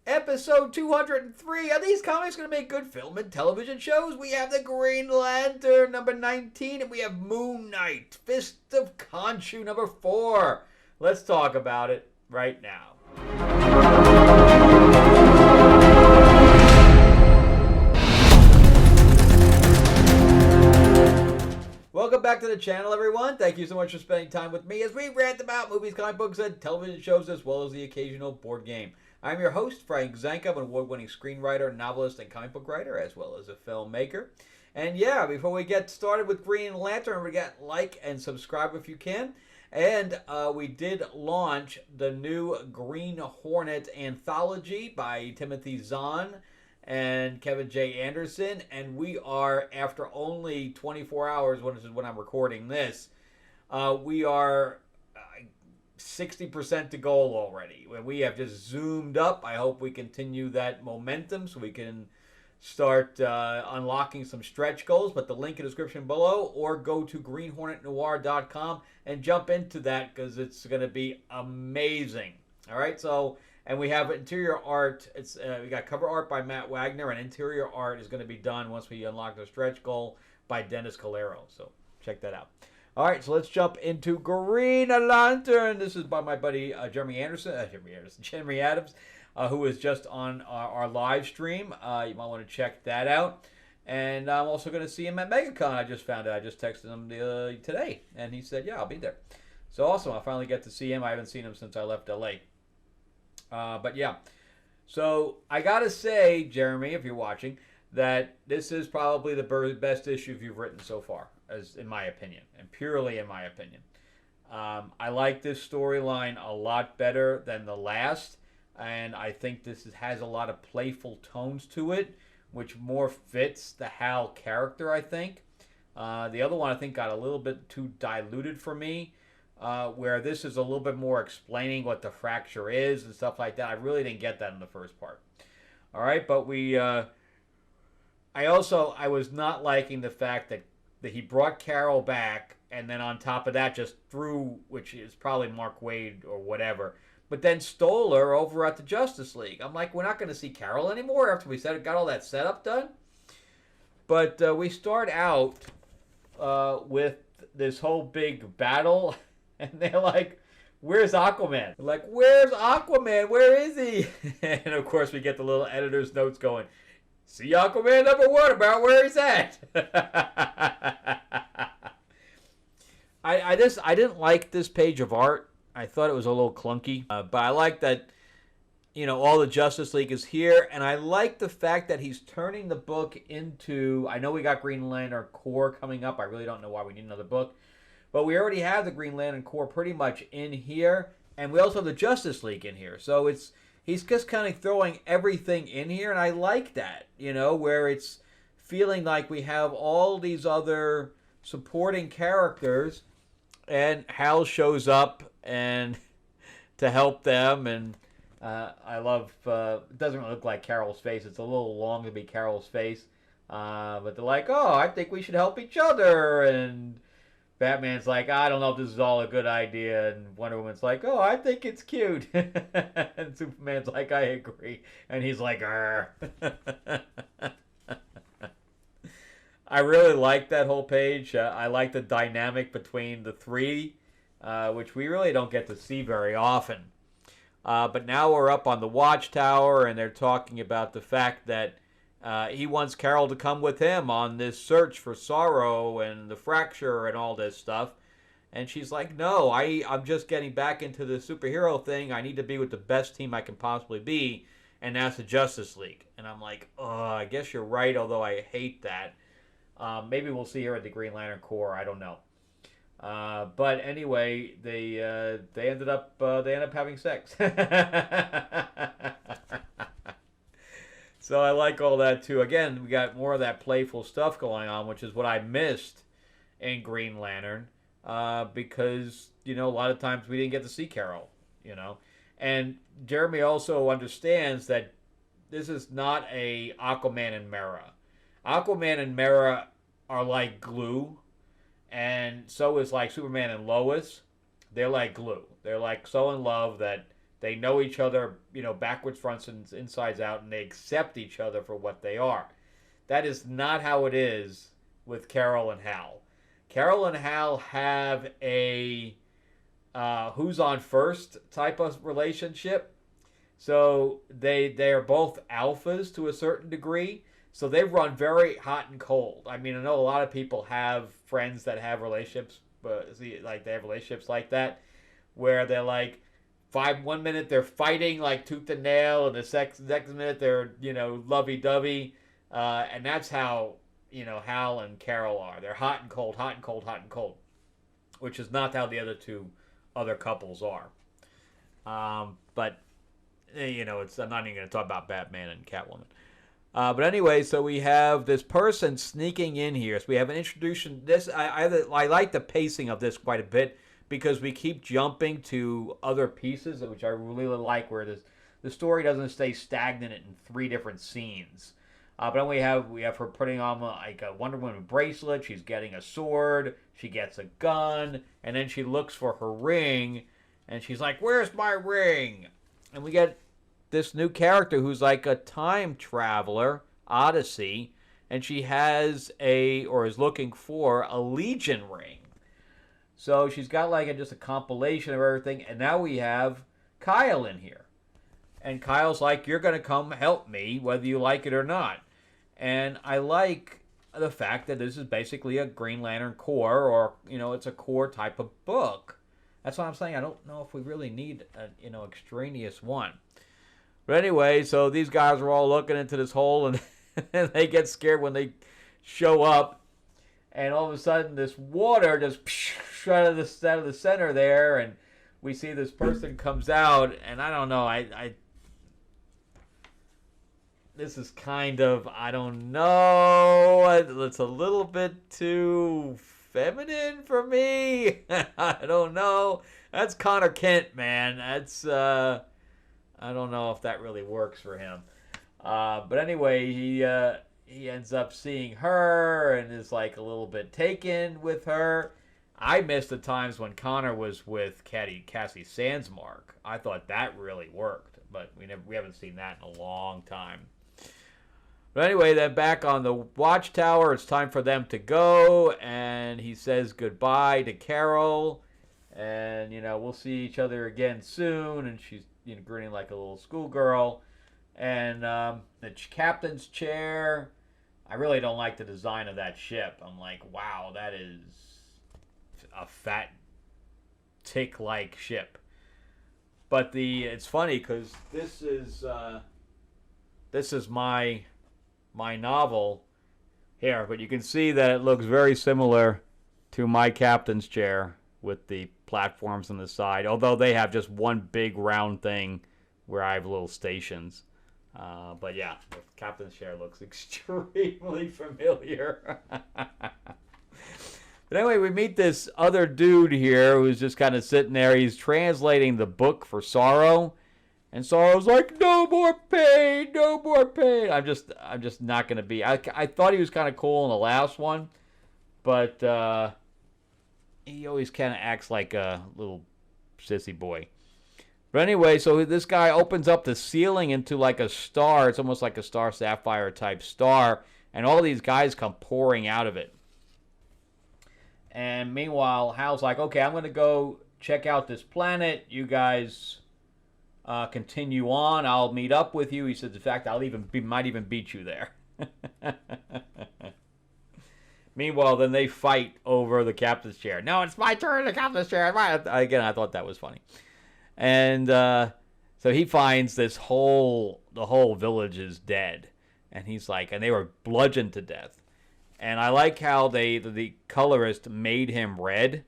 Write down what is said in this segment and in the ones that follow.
Episode 203. Are these comics going to make good film and television shows? We have the Green Lantern, number 19, and we have Moon Knight, Fist of Konshu, number 4. Let's talk about it right now. Welcome back to the channel, everyone. Thank you so much for spending time with me as we rant about movies, comic books, and television shows, as well as the occasional board game. I'm your host, Frank Zanca. I'm an award-winning screenwriter, novelist, and comic book writer, as well as a filmmaker. And yeah, before we get started with Green Lantern, we got like and subscribe if you can. And we did launch the new Green Hornet anthology by Timothy Zahn and Kevin J. Anderson, and we are, after only 24 hours, which is when I'm recording this, we are 60% to goal already. We have just zoomed up. I hope we continue that momentum so we can start unlocking some stretch goals, but the link in the description below, or go to greenhornetnoir.com and jump into that because it's going to be amazing. All right, so... And we have interior art. It's we got cover art by Matt Wagner, and interior art is going to be done once we unlock the stretch goal by Dennis Calero. So check that out. All right, so let's jump into Green Lantern. This is by my buddy Jeremy Adams, who is just on our live stream. You might want to check that out. And I'm also going to see him at MegaCon. I just found out. I just texted him today, and he said, "Yeah, I'll be there." So awesome! I'll finally get to see him. I haven't seen him since I left LA. But yeah, so I gotta say, Jeremy, if you're watching, that this is probably the best issue you've written so far, as in my opinion, and purely in my opinion. I like this storyline a lot better than the last, and I think this has a lot of playful tones to it, which more fits the Hal character, I think. The other one, I think, got a little bit too diluted for me. Where this is a little bit more explaining what the fracture is and stuff like that. I really didn't get that in the first part. All right, but I was not liking the fact that he brought Carol back, and then on top of that just threw, which is probably Mark Waid or whatever, but then stole her over at the Justice League. I'm like, we're not going to see Carol anymore after we got all that setup done? But we start out with this whole big battle. And they're like, "Where's Aquaman?" They're like, "Where's Aquaman? Where is he?" And of course, we get the little editor's notes going. "See Aquaman number 1 about where he's at." I didn't like this page of art. I thought it was a little clunky, but I like that. All the Justice League is here, and I like the fact that he's turning the book into. I know we got Green Lantern Corps coming up. I really don't know why we need another book. But we already have the Green Lantern Corps pretty much in here, and we also have the Justice League in here. So he's just kind of throwing everything in here, and I like that, where it's feeling like we have all these other supporting characters, and Hal shows up and to help them, and I love, it doesn't really look like Carol's face. It's a little long to be Carol's face, but they're like, "Oh, I think we should help each other," and Batman's like, "I don't know if this is all a good idea," and Wonder Woman's like, "Oh, I think it's cute," and Superman's like, "I agree," and he's like, "Arr." I really like that whole page. I like the dynamic between the three, which we really don't get to see very often. But now we're up on the Watchtower, and they're talking about the fact that he wants Carol to come with him on this search for Sorrow and the fracture and all this stuff. And she's like, "No, I'm just getting back into the superhero thing. I need to be with the best team I can possibly be, and that's the Justice League." And I'm like, "Oh, I guess you're right, although I hate that." Maybe we'll see her at the Green Lantern Corps. I don't know. But anyway, they end up having sex. So I like all that too. Again, we got more of that playful stuff going on, which is what I missed in Green Lantern, because a lot of times we didn't get to see Carol, And Jeremy also understands that this is not a Aquaman and Mera. Aquaman and Mera are like glue, and so is like Superman and Lois. They're like glue. They're like so in love that They know each other, backwards, fronts, and insides out, and they accept each other for what they are. That is not how it is with Carol and Hal. Carol and Hal have a who's on first type of relationship. So they are both alphas to a certain degree. So they run very hot and cold. I mean, I know a lot of people have friends that have relationships, but like they have relationships like that, where they're like 1 minute they're fighting like tooth and nail, and the next minute they're lovey dovey, and that's how Hal and Carol are. They're hot and cold, hot and cold, hot and cold, which is not how the other couples are. But it's I'm not even going to talk about Batman and Catwoman. But anyway, so we have this person sneaking in here. So we have an introduction. This I like the pacing of this quite a bit because we keep jumping to other pieces, which I really like, where the story doesn't stay stagnant in 3 different scenes. But then we have her putting on like a Wonder Woman bracelet. She's getting a sword. She gets a gun, and then she looks for her ring, and she's like, "Where's my ring?" And we get this new character who's like a time traveler, Odyssey, and she has is looking for a Legion ring. So she's got like just a compilation of everything, and now we have Kyle in here. And Kyle's like, "You're going to come help me whether you like it or not." And I like the fact that this is basically a Green Lantern Corps, or, it's a Corps type of book. That's what I'm saying. I don't know if we really need an, extraneous one. But anyway, so these guys are all looking into this hole, and they get scared when they show up. And all of a sudden, this water just out of the center there, and we see this person comes out, and I don't know, this is kind of, I don't know, it's a little bit too feminine for me. I don't know. That's Connor Kent, man. That's, I don't know if that really works for him. But anyway, he ends up seeing her and is like a little bit taken with her. I missed the times when Connor was with Cassie Sandsmark. I thought that really worked, but we haven't seen that in a long time. But anyway, then back on the watchtower, it's time for them to go, and he says goodbye to Carol, and we'll see each other again soon. And she's grinning like a little schoolgirl. And the captain's chair, I really don't like the design of that ship. I'm like, wow, that is a fat tick-like ship. But it's funny because this is my novel here, but you can see that it looks very similar to my captain's chair with the platforms on the side, although they have just one big round thing where I have little stations. But yeah, the captain's chair looks extremely familiar. But anyway, we meet this other dude here who's just kind of sitting there. He's translating the book for Sorrow. And Sorrow's like, "No more pain, no more pain." I'm just not going to be. I thought he was kind of cool in the last one, but he always kind of acts like a little sissy boy. But anyway, so this guy opens up the ceiling into like a star. It's almost like a Star Sapphire type star, and all these guys come pouring out of it. And meanwhile, Hal's like, "Okay, I'm going to go check out this planet. You guys continue on. I'll meet up with you." He says, "In fact, might even beat you there." Meanwhile, then they fight over the captain's chair. "No, it's my turn, the captain's chair." Again, I thought that was funny. And so he finds the whole village is dead. And he's like, and they were bludgeoned to death. And I like how the colorist made him red,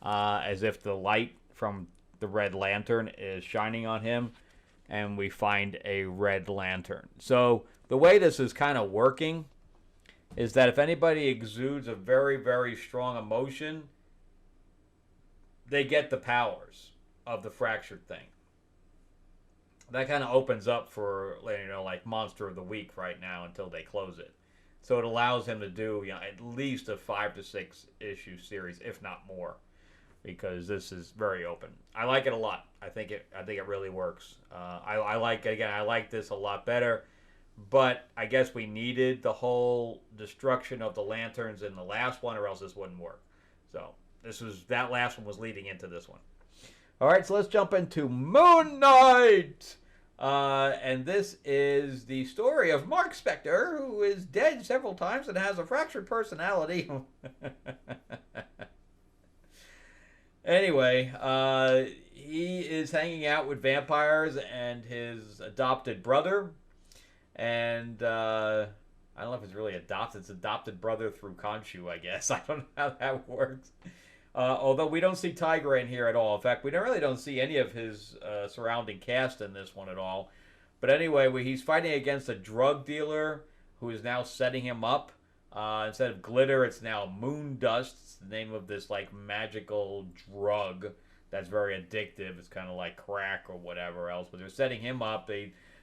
as if the light from the red lantern is shining on him, and we find a red lantern. So the way this is kind of working is that if anybody exudes a very, very strong emotion, they get the powers of the fractured thing. That kind of opens up for, like Monster of the Week right now until they close it. So it allows him to do at least a 5 to 6 issue series, if not more. because this is very open. I like it a lot. I think it really works. I like, again, I like this a lot better. But I guess we needed the whole destruction of the lanterns in the last one, or else this wouldn't work. So that last one was leading into this one. All right, so let's jump into Moon Knight. And this is the story of Mark Spector, who is dead several times and has a fractured personality. Anyway, he is hanging out with vampires and his adopted brother. And I don't know if it's really adopted. It's adopted brother through Konshu, I guess. I don't know how that works. Although we don't see Tiger in here at all. In fact, we really don't see any of his surrounding cast in this one at all. But anyway, he's fighting against a drug dealer who is now setting him up. Instead of glitter, it's now moon dust. It's the name of this like magical drug that's very addictive. It's kind of like crack or whatever else. But they're setting him up.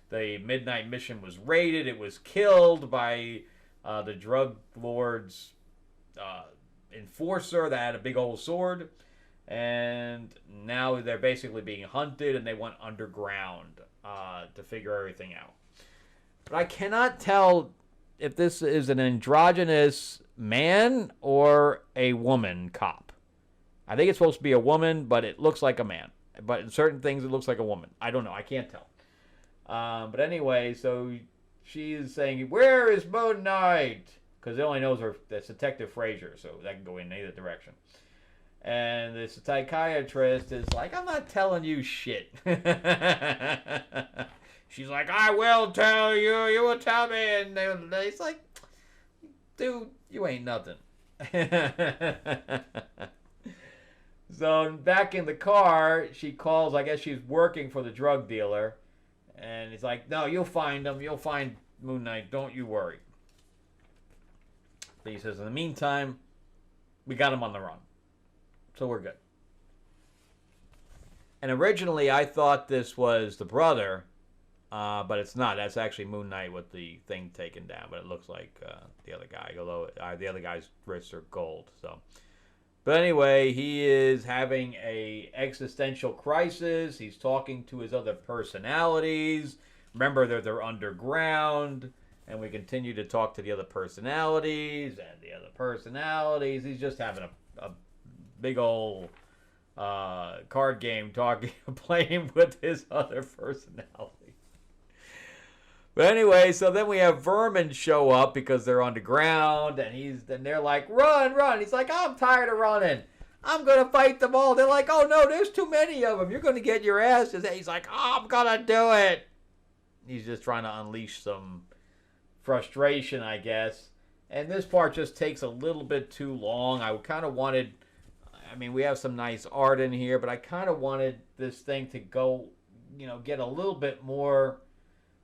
The Midnight Mission was raided. It was killed by the drug lord's enforcer that had a big old sword. And now they're basically being hunted, and they went underground to figure everything out. But I cannot tell if this is an androgynous man or a woman cop. I think it's supposed to be a woman, but it looks like a man. But in certain things, it looks like a woman. I don't know. I can't tell. But anyway, so she is saying, "Where is Moon Knight?" Because it only knows her. That's Detective Frazier, so that can go in either direction. And the psychiatrist is like, "I'm not telling you shit." She's like, "I will tell you. You will tell me." And he's like, "Dude, you ain't nothing." So back in the car, she calls. I guess she's working for the drug dealer. And he's like, "No, you'll find him. You'll find Moon Knight. Don't you worry." But he says, "In the meantime, we got him on the run. So we're good." And originally, I thought this was the brother, but it's not. That's actually Moon Knight with the thing taken down. But it looks like the other guy, although the other guy's wrists are gold. So, but anyway, he is having a existential crisis. He's talking to his other personalities. Remember, they're underground. And we continue to talk to the other personalities and the other personalities. He's just having a big old card game playing with his other personality. But anyway, so then we have vermin show up because they're underground, and they're like, "Run, run!" He's like, "I'm tired of running. I'm gonna fight them all." They're like, "Oh no, there's too many of them. You're gonna get your asses." He's like, "Oh, I'm gonna do it." He's just trying to unleash some frustration, I guess. And this part just takes a little bit too long. I kind of wanted, I mean, we have some nice art in here, but I kind of wanted this thing to go, get a little bit more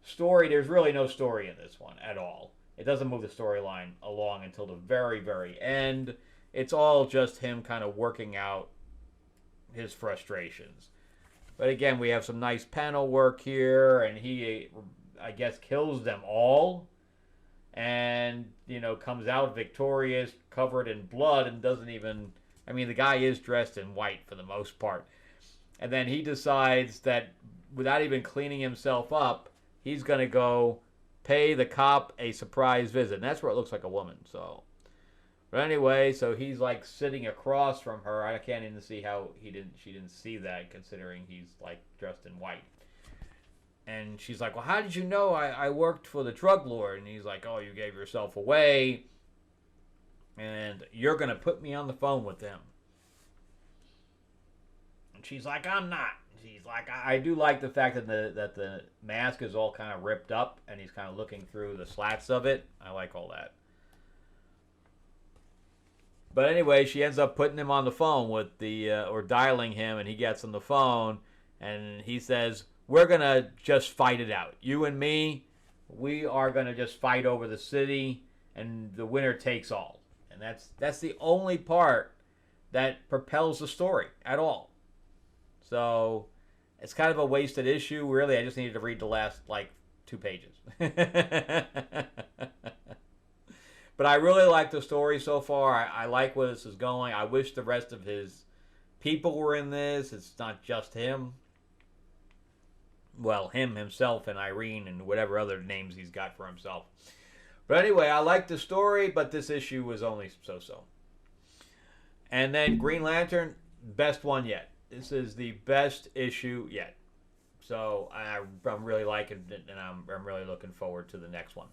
story. There's really no story in this one at all. It doesn't move the storyline along until the very, very end. It's all just him kind of working out his frustrations. But again, we have some nice panel work here, and he, I guess, kills them all. And, comes out victorious, covered in blood, and doesn't even... I mean, the guy is dressed in white for the most part. And then he decides that without even cleaning himself up, he's going to go pay the cop a surprise visit. And that's where it looks like a woman, so... But anyway, so he's like sitting across from her. I can't even see how she didn't see that, considering he's like dressed in white. And she's like, "Well, how did you know I worked for the drug lord?" And he's like, "Oh, you gave yourself away. And you're going to put me on the phone with them." And she's like, "I'm not." She's like, I do like the fact that the mask is all kind of ripped up, and he's kind of looking through the slats of it. I like all that. But anyway, she ends up putting him on the phone with or dialing him, and he gets on the phone, and he says, "We're going to just fight it out. You and me, we are going to just fight over the city, and the winner takes all." And that's the only part that propels the story at all. So it's kind of a wasted issue, really. I just needed to read the last, 2 pages. But I really like the story so far. I like where this is going. I wish the rest of his people were in this. It's not just him. Well, him himself and Irene and whatever other names he's got for himself. But anyway, I like the story, but this issue was only so-so. And then Green Lantern, best one yet. This is the best issue yet. So I'm really liking it, and I'm really looking forward to the next one.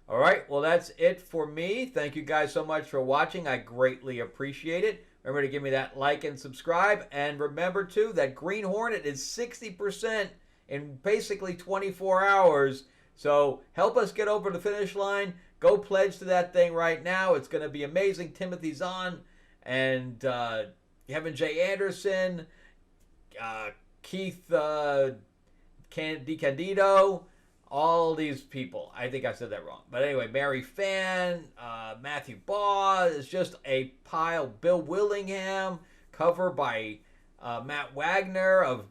All right, well, that's it for me. Thank you guys so much for watching. I greatly appreciate it. Remember to give me that like and subscribe. And remember, too, that Green Hornet is 60% in basically 24 hours. So help us get over the finish line. Go pledge to that thing right now. It's going to be amazing. Timothy Zahn and Kevin J. Anderson, Keith DiCandido, all these people. I think I said that wrong. But anyway, Mary Phan, Matthew Baugh. It's just a pile. Bill Willingham, cover by Matt Wagner of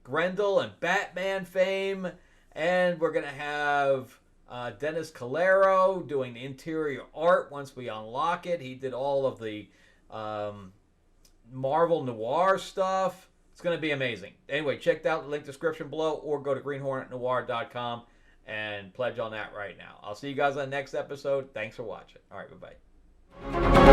Grendel and Batman fame. And we're going to have Dennis Calero doing the interior art once we unlock it. He did all of the Marvel Noir stuff. It's going to be amazing. Anyway, check out the link description below or go to greenhornetnoir.com and pledge on that right now. I'll see you guys on the next episode. Thanks for watching. All right, bye-bye.